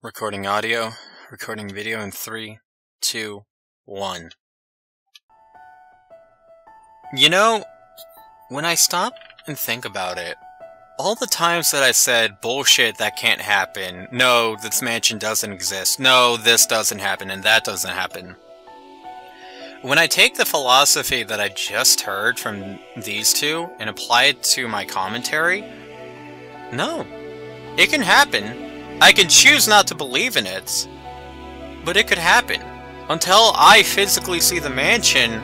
Recording audio, recording video in 3, 2, 1. You know, when I stop and think about it, all the times that I said, bullshit, that can't happen, no, this mansion doesn't exist, no, this doesn't happen, and that doesn't happen. When I take the philosophy that I just heard from these two and apply it to my commentary, no, it can happen. I can choose not to believe in it, but it could happen. Until I physically see the mansion,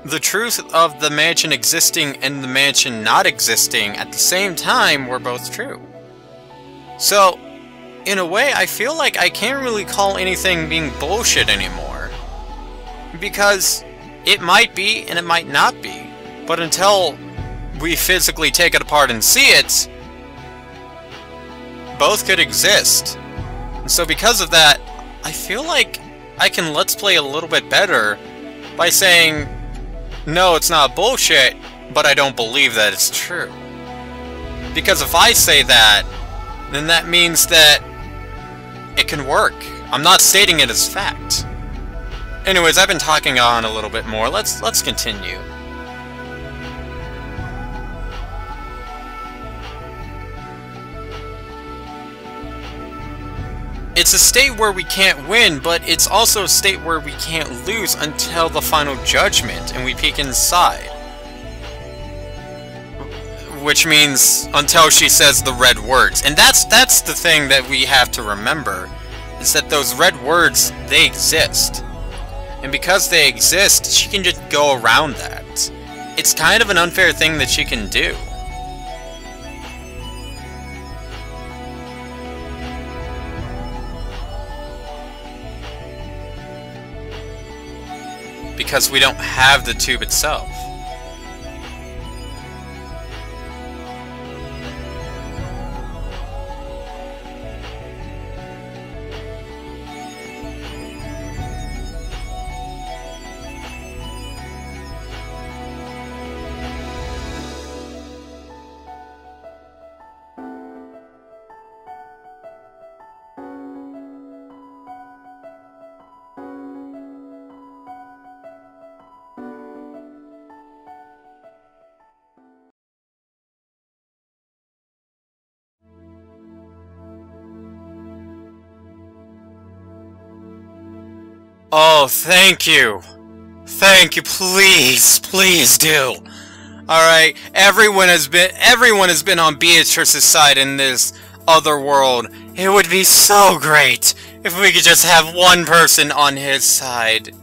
the truth of the mansion existing and the mansion not existing at the same time were both true. So, in a way, I feel like I can't really call anything being bullshit anymore. Because it might be and it might not be. But until we physically take it apart and see it, both could exist. And so because of that, I feel like I can let's play a little bit better by saying, no, it's not bullshit, but I don't believe that it's true. Because if I say that, then that means that it can work. I'm not stating it as fact. Anyways, I've been talking on a little bit more. Let's continue. It's a state where we can't win, but it's also a state where we can't lose until the final judgment, and we peek inside. Which means until she says the red words. And that's the thing that we have to remember, is that those red words, they exist. And because they exist, she can just go around that. It's kind of an unfair thing that she can do. Because we don't have the tube itself. Oh, thank you. Thank you, please, please do. Alright, everyone has been on Beatrice's side in this other world. It would be so great if we could just have one person on his side.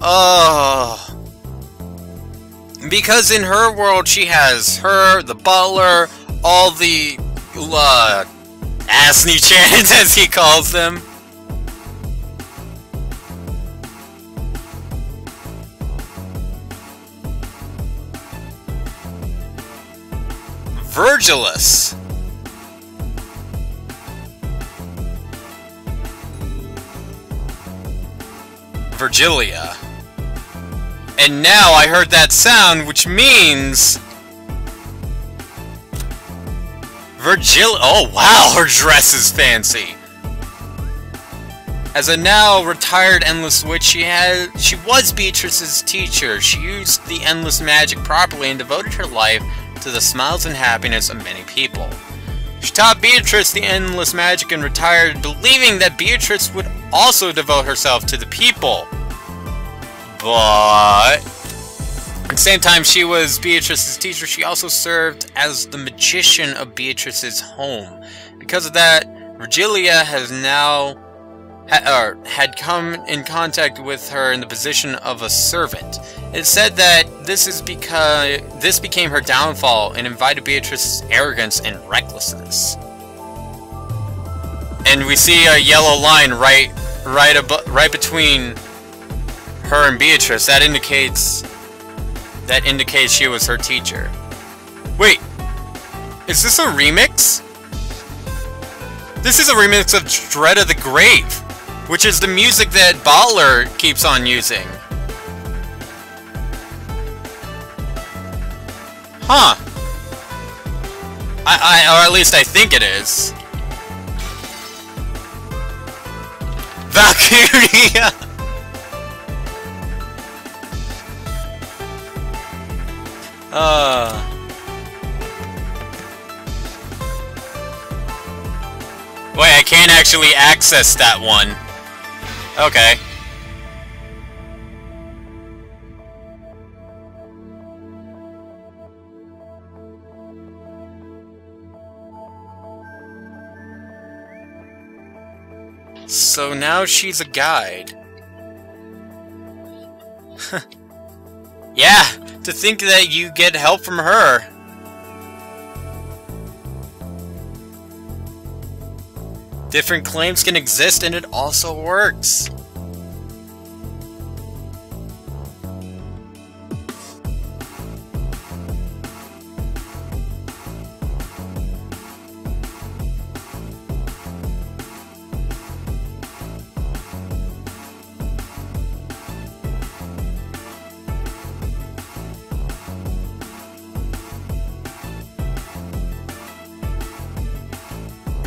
Oh. Because in her world she has her, the butler, all the Asni-chans, as he calls them. Virgilus. Virgilia. And now I heard that sound, which means oh wow, her dress is fancy! As a now retired Endless Witch, she was Beatrice's teacher. She used the Endless Magic properly and devoted her life to the smiles and happiness of many people. She taught Beatrice the Endless Magic and retired, believing that Beatrice would also devote herself to the people. But at the same time she was Beatrice's teacher, she also served as the magician of Beatrice's home. Because of that, Virgilia has now had come in contact with her in the position of a servant. It said that this became her downfall and invited Beatrice's arrogance and recklessness. And we see a yellow line right between her and Beatrice. That indicates she was her teacher. Wait, is this a remix? This is a remix of Dread of the Grave, which is the music that Butler keeps on using. Huh. Or at least I think it is. Valkyria! Wait, I can't actually access that one. Okay. So now she's a guide. Yeah, to think that you get help from her. Different claims can exist and it also works.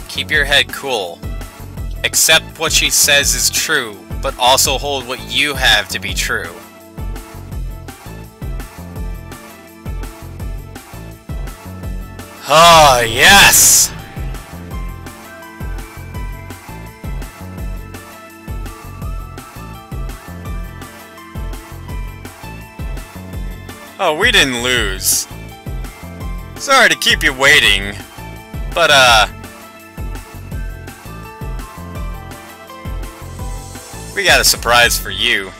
Keep your head cool. Accept what she says is true, but also hold what you have to be true. Oh, yes! Oh, we didn't lose. Sorry to keep you waiting, but, we got a surprise for you.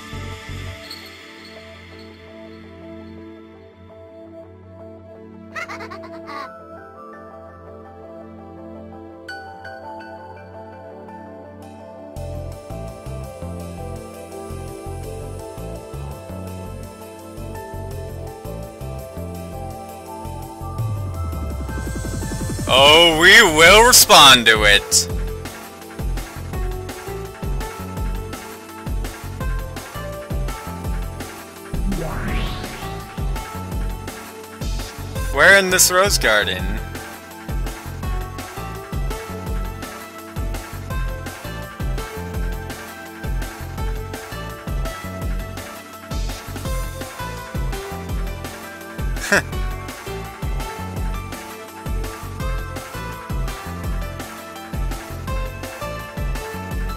Oh, we will respond to it. Where in this rose garden?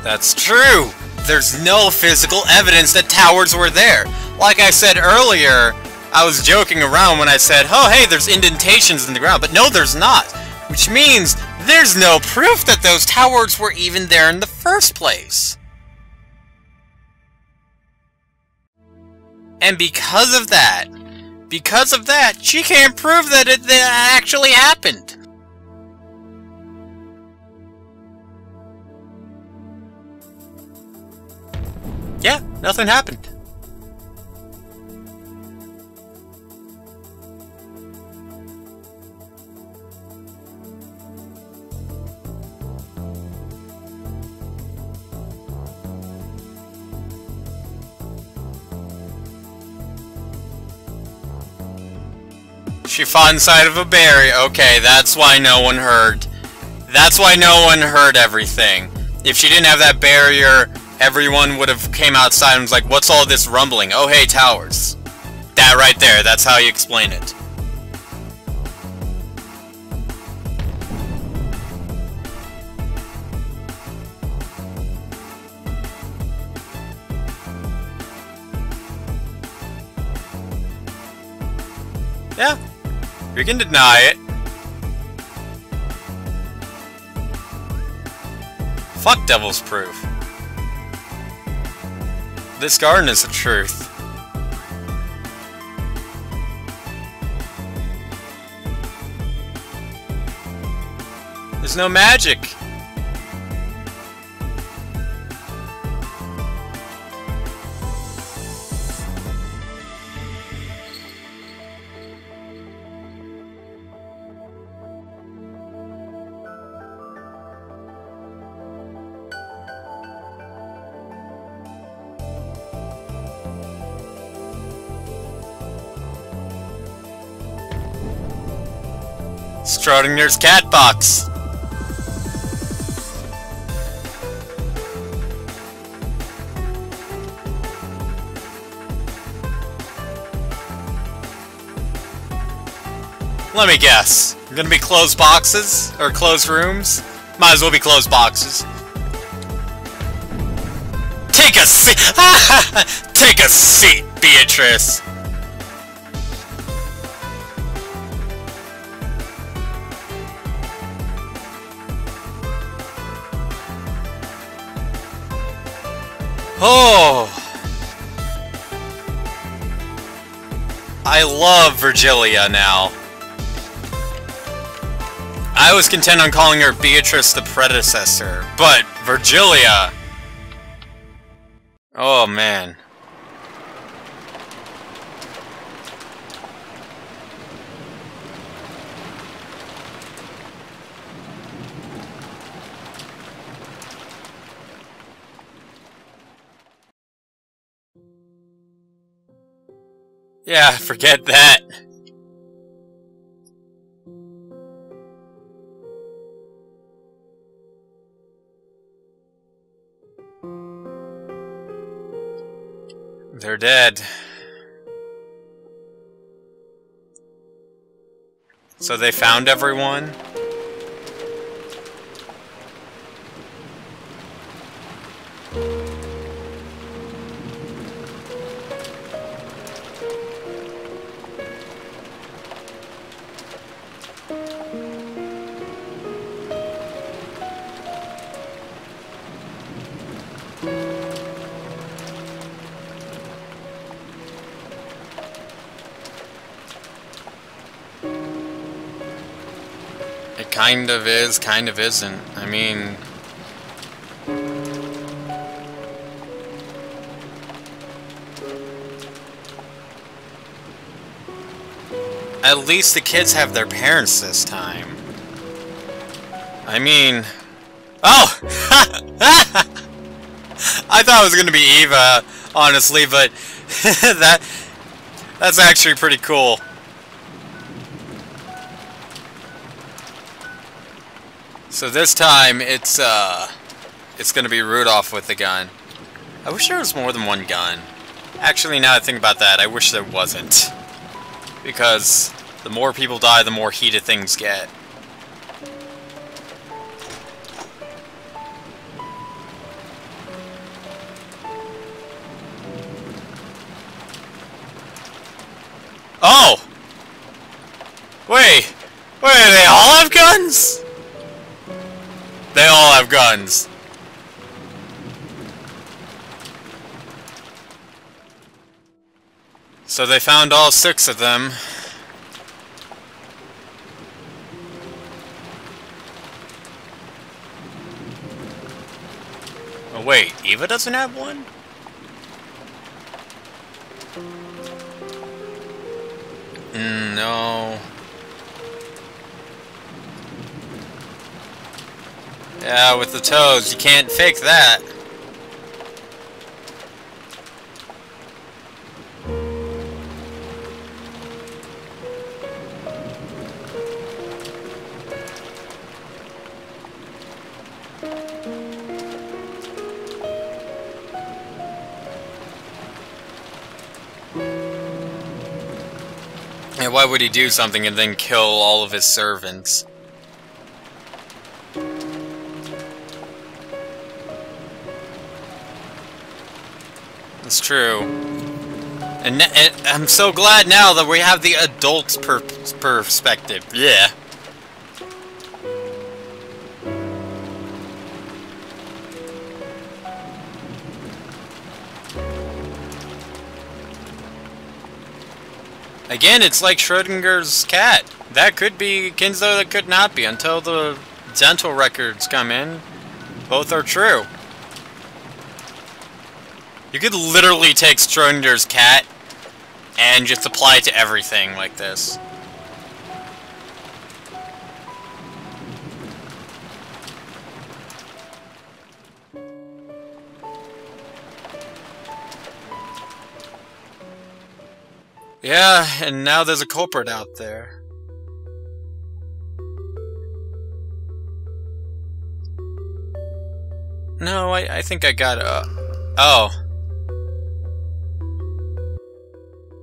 That's true! There's no physical evidence that towers were there. Like I said earlier, I was joking around when I said, oh hey, there's indentations in the ground, but no there's not. Which means, there's no proof that those towers were even there in the first place. And because of that, she can't prove that it actually happened. Yeah, nothing happened. She fought inside of a barrier. Okay, that's why no one heard. That's why no one heard everything. If she didn't have that barrier, everyone would have came outside and was like, what's all this rumbling? Oh hey, towers. That right there, that's how you explain it. Yeah, we can deny it. Fuck Devil's Proof. This garden is the truth. There's no magic. Schrodinger's cat box. Let me guess. Gonna be closed boxes? Or closed rooms? Might as well be closed boxes. Take a seat! Take a seat, Beatrice! Oh! I love Virgilia now. I was content on calling her Beatrice the predecessor, but Virgilia... Oh, man. Yeah, forget that. They're dead. So they found everyone? It kind of is, kind of isn't. I mean... At least the kids have their parents this time. I mean... Oh! I thought it was gonna be Eva, honestly, but... that's actually pretty cool. So this time, it's gonna be Rudolph with the gun. I wish there was more than one gun. Actually, now that I think about that, I wish there wasn't. Because the more people die, the more heated things get. Oh! Wait! Wait, they all have guns? They all have guns. So they found all 6 of them. Oh wait, Eva doesn't have one? No. Yeah, with the toes, you can't fake that. And why would he do something and then kill all of his servants? It's true. And I'm so glad now that we have the adult's perspective. Yeah. Again, it's like Schrodinger's cat. That could be Kinsler, that could not be, until the dental records come in. Both are true. You could literally take Schrodinger's cat and just apply it to everything like this. Yeah, and now there's a culprit out there. No, I think I got, oh.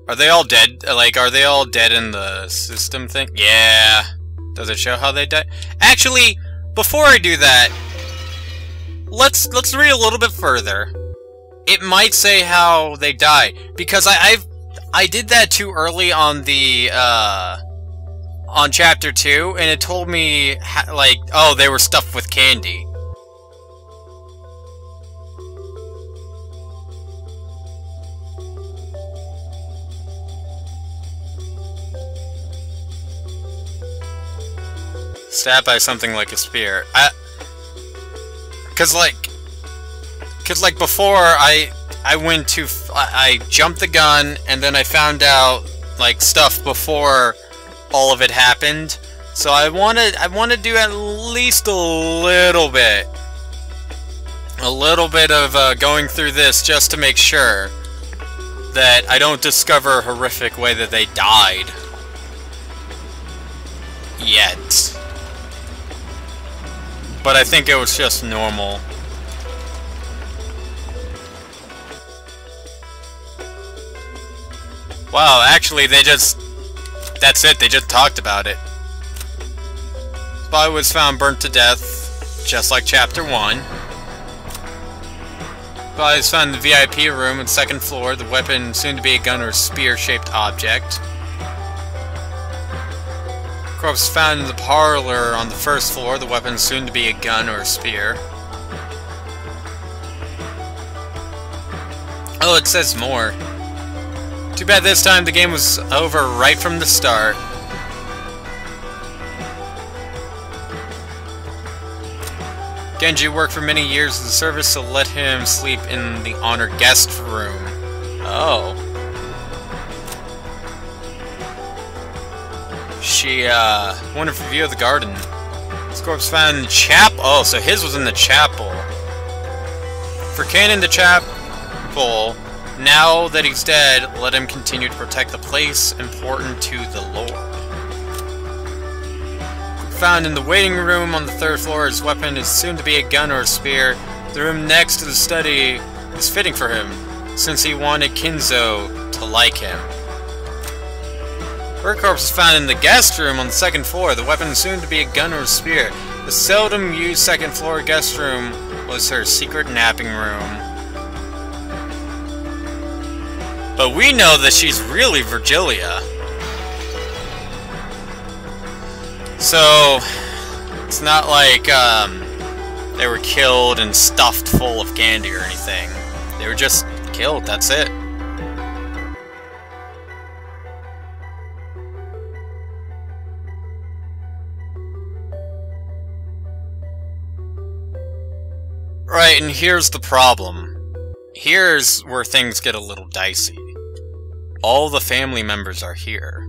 Are they all dead? Like, are they all dead in the system thing? Yeah. Does it show how they died? Actually, before I do that, let's read a little bit further. It might say how they die, because I did that too early on the, on Chapter 2, and it told me, like, oh, they were stuffed with candy. Stabbed by something like a spear. Cause like before I jumped the gun and then I found out like stuff before all of it happened. So I want to do at least a little bit of going through this just to make sure that I don't discover a horrific way that they died yet. But I think it was just normal. Wow, actually that's it, they just talked about it. Body was found burnt to death, just like Chapter 1. Body was found in the VIP room on the 2nd floor, the weapon soon to be a gun or spear-shaped object. Corpse found in the parlor on the 1st floor, the weapon soon to be a gun or a spear. Oh, it says more. Too bad this time the game was over right from the start. Genji worked for many years as a service, so let him sleep in the honored guest room. Oh. She, wanted a view of the garden. His corpse found in the chapel. Oh, so his was in the chapel. For Canon the chapel, now that he's dead, let him continue to protect the place important to the Lord. Found in the waiting room on the 3rd floor, his weapon is soon to be a gun or a spear. The room next to the study is fitting for him, since he wanted Kinzo to like him. Her corpse was found in the guest room on the 2nd floor. The weapon soon to be a gun or a spear. The seldom used 2nd floor guest room was her secret napping room. But we know that she's really Virgilia. So, it's not like they were killed and stuffed full of candy or anything. They were just killed, that's it. Right, and here's the problem. Here's where things get a little dicey. All the family members are here.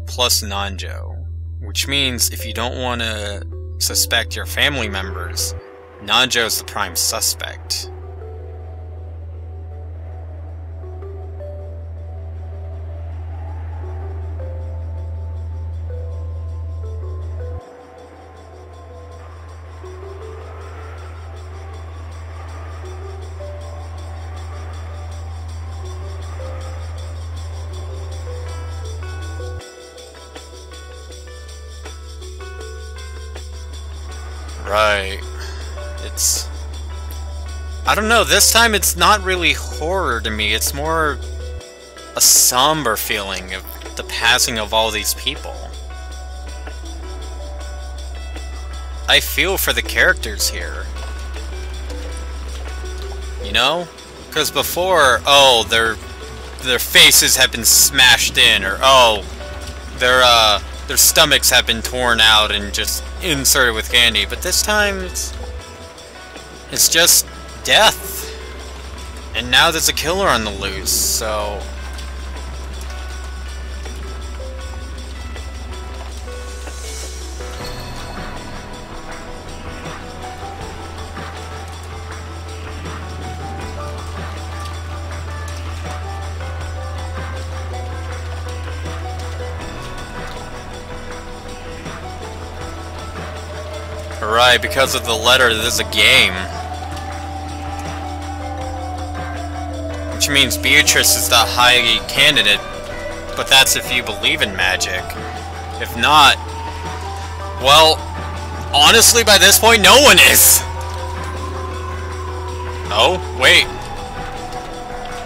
Plus Nanjo. Which means if you don't want to suspect your family members, Nanjo's the prime suspect. Right. It's... I don't know, this time it's not really horror to me, it's more a somber feeling of the passing of all these people. I feel for the characters here. You know? Because before, oh, their faces have been smashed in, or oh, their stomachs have been torn out and just inserted with candy, but this time it's just death. And now there's a killer on the loose, so... Right, because of the letter, this is a game. means Beatrice is the high candidate, but that's if you believe in magic. If not, well, honestly, by this point, no one is! Oh, wait.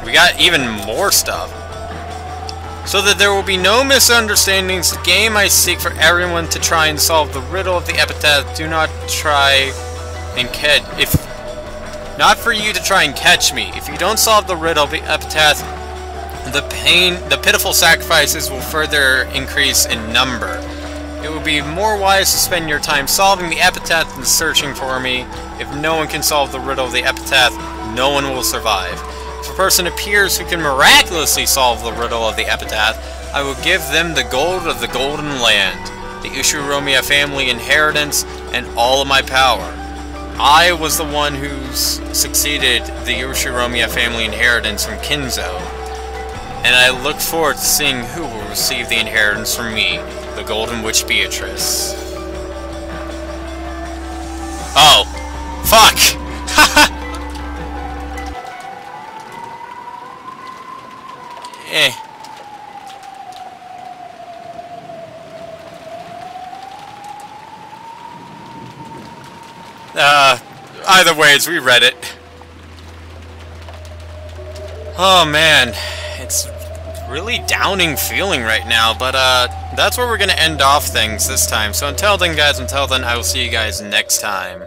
We got even more stuff. So that there will be no misunderstandings, the game I seek for everyone to try and solve the riddle of the epitaph. Do not try and catch... Not for you to try and catch me. If you don't solve the riddle of the epitaph, the pitiful sacrifices will further increase in number. It would be more wise to spend your time solving the epitaph than searching for me. If no one can solve the riddle of the epitaph, no one will survive. If a person appears who can miraculously solve the riddle of the epitaph, I will give them the gold of the Golden Land, the Ushiromiya family inheritance, and all of my power. I was the one who succeeded the Ushiromiya family inheritance from Kinzo, and I look forward to seeing who will receive the inheritance from me, the Golden Witch Beatrice. Oh, fuck! Eh. Either ways, we read it. Oh man, it's really downing feeling right now, but that's where we're gonna end off things this time. So until then guys, I will see you guys next time.